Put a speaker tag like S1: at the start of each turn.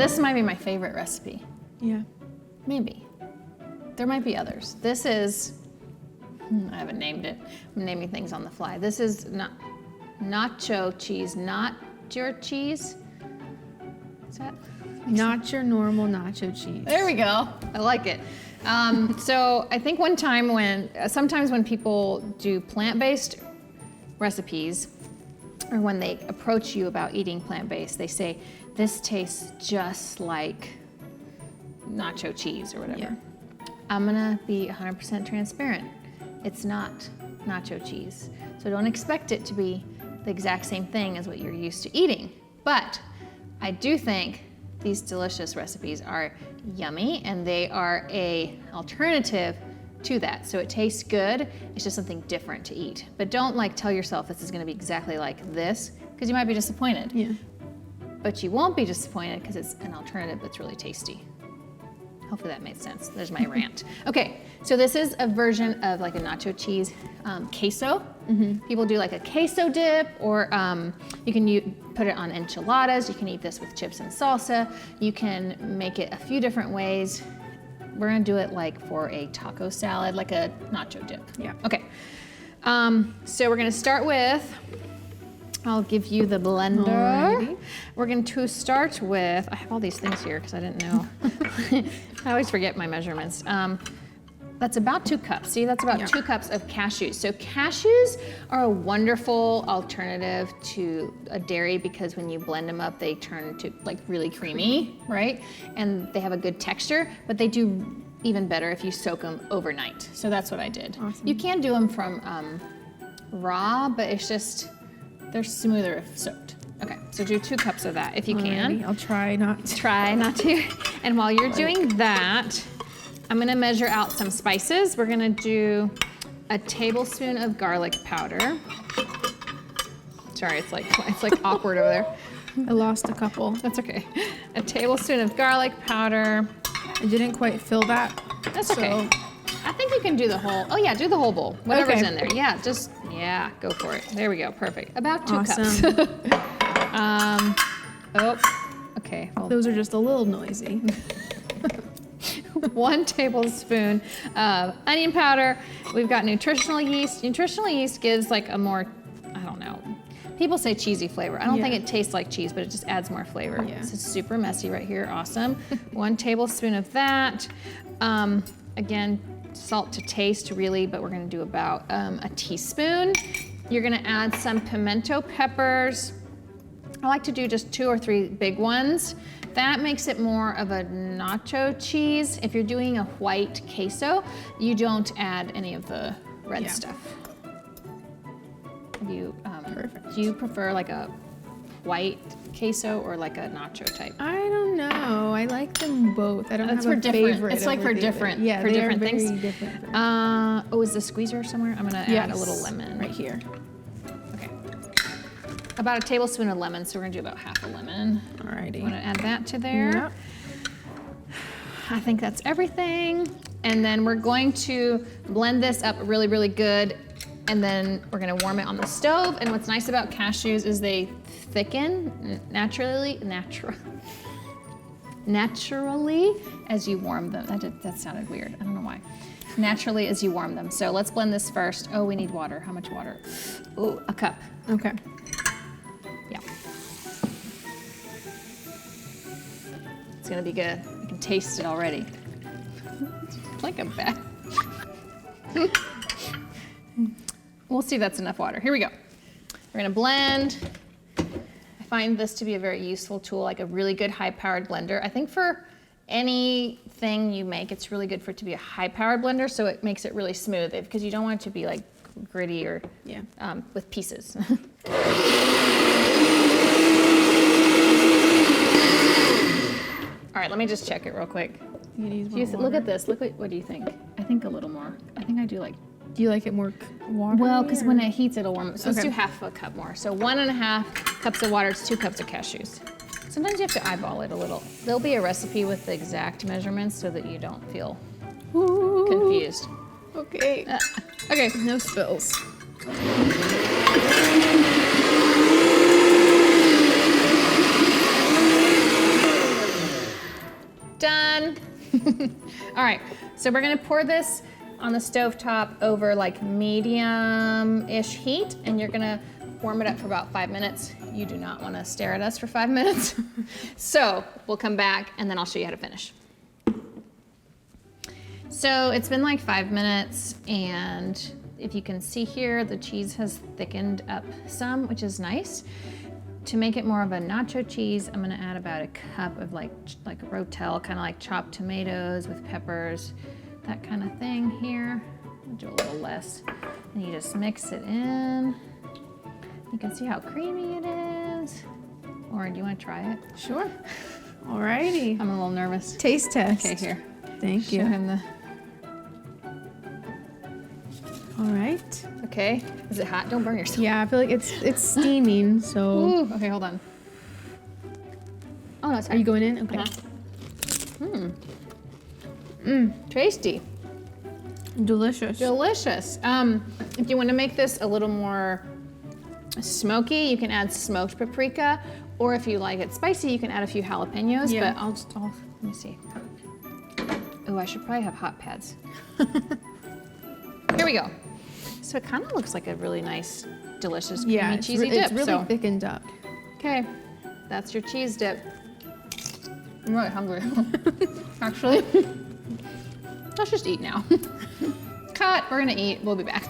S1: this might be my favorite recipe.
S2: Yeah.
S1: Maybe. There might be others. This is, I haven't named it. I'm naming things on the fly. This is nacho cheese, not your cheese. Is that?
S2: Not your normal nacho cheese.
S1: There we go. I like it. So I think one time sometimes when people do plant-based recipes, or when they approach you about eating plant-based, they say, this tastes just like nacho cheese or whatever.
S2: Yeah.
S1: I'm gonna be 100% transparent. It's not nacho cheese. So don't expect it to be the exact same thing as what you're used to eating. But I do think these delicious recipes are yummy, and they are a alternative to that. So it tastes good, it's just something different to eat. But don't like tell yourself this is gonna be exactly like this, because you might be disappointed.
S2: Yeah.
S1: But you won't be disappointed because it's an alternative that's really tasty. Hopefully that made sense. There's my rant. Okay, so this is a version of like a nacho cheese queso. People do like a queso dip, or you can put it on enchiladas. You can eat this with chips and salsa. You can make it a few different ways. We're gonna do it like for a taco salad, like a nacho dip.
S2: Yeah.
S1: Okay, so we're gonna start with, I'll give you the blender.
S2: Alrighty.
S1: We're going to start with, I have all these things here because I didn't know. I always forget my measurements. That's about 2 cups. See, that's about 2 cups of cashews. So cashews are a wonderful alternative to a dairy because when you blend them up, they turn to like really creamy, right? And they have a good texture, but they do even better if you soak them overnight. So that's what I did.
S2: Awesome.
S1: You can do them from raw, but it's just, they're smoother if soaked. Okay, so do 2 cups of that if you can.
S2: Alrighty, I'll try not to.
S1: Try not to. And while you're doing that, I'm gonna measure out some spices. We're gonna do a tablespoon of garlic powder. Sorry, it's like awkward over there.
S2: I lost a couple.
S1: That's okay. A tablespoon of garlic powder.
S2: I didn't quite fill that.
S1: That's okay. I think you can do the whole, oh yeah, do the whole bowl. Whatever's in there. Yeah, go for it. There we go, perfect. About 2 cups. Okay. Well,
S2: those are just a little noisy.
S1: 1 tablespoon of onion powder. We've got nutritional yeast. Nutritional yeast gives like a more, I don't know, people say cheesy flavor. I don't think it tastes like cheese, but it just adds more flavor.
S2: Yeah.
S1: This is super messy right here, awesome. 1 tablespoon of that. Again, salt to taste really, but we're gonna do about a teaspoon. You're gonna add some pimento peppers. I like to do just 2 or 3 big ones. That makes it more of a nacho cheese. If you're doing a white queso, you don't add any of the red stuff. Do you prefer like a white queso or like a nacho type?
S2: I don't know. I like them both. I don't have a favorite.
S1: It's like for different things.
S2: Very different.
S1: Oh, is the squeezer somewhere? I'm gonna add a little lemon.
S2: Right here.
S1: Okay. About a tablespoon of lemon, so we're gonna do about half a lemon.
S2: Alrighty.
S1: I'm gonna add that to there.
S2: Yep.
S1: I think that's everything. And then we're going to blend this up really, really good. And then we're gonna warm it on the stove. And what's nice about cashews is they thicken naturally as you warm them. That sounded weird, I don't know why. Naturally as you warm them. So let's blend this first. Oh, we need water. How much water? Oh, a cup.
S2: Okay.
S1: Yeah. It's gonna be good. I can taste it already. Like a bat. We'll see if that's enough water. Here we go. We're gonna blend. I find this to be a very useful tool, like a really good high-powered blender. I think for anything you make, it's really good for it to be a high-powered blender, so it makes it really smooth, because you don't want it to be like gritty or with pieces. All right, let me just check it real quick. Look at this. What do you think? I think a little more. I think I do like.
S2: Do you like it more water?
S1: Well, because when it heats, it'll warm up. So let's do half a cup more. So 1.5 cups of water, it's 2 cups of cashews. Sometimes you have to eyeball it a little. There'll be a recipe with the exact measurements so that you don't feel confused.
S2: Okay.
S1: Okay.
S2: No spills.
S1: done. All right, so we're gonna pour this on the stovetop over like medium-ish heat, and you're gonna warm it up for about 5 minutes. You do not wanna stare at us for 5 minutes. So we'll come back and then I'll show you how to finish. So it's been like 5 minutes, and if you can see here, the cheese has thickened up some, which is nice. To make it more of a nacho cheese, I'm gonna add about a cup of like a rotel, kind of like chopped tomatoes with peppers, that kind of thing here. I'll do a little less. And you just mix it in. You can see how creamy it is. Or do you want to try it?
S2: Sure. Alrighty.
S1: I'm a little nervous.
S2: Taste test.
S1: Okay, here.
S2: Thank
S1: Show
S2: you.
S1: him the...
S2: All right.
S1: Okay. Is it hot? Don't burn yourself.
S2: Yeah, I feel like it's steaming, so.
S1: Ooh, okay, hold on. Oh, no, it's
S2: Are you going in? Okay.
S1: Tasty.
S2: Delicious.
S1: Delicious. If you want to make this a little more smoky, you can add smoked paprika, or if you like it spicy, you can add a few jalapeños.
S2: Yeah.
S1: But let me see. Oh, I should probably have hot pads. Here we go. So it kind of looks like a really nice, delicious, creamy, cheesy dip.
S2: It's really thickened up.
S1: Okay, that's your cheese dip. I'm really hungry, actually. Let's just eat now. Cut, we're gonna eat, we'll be back.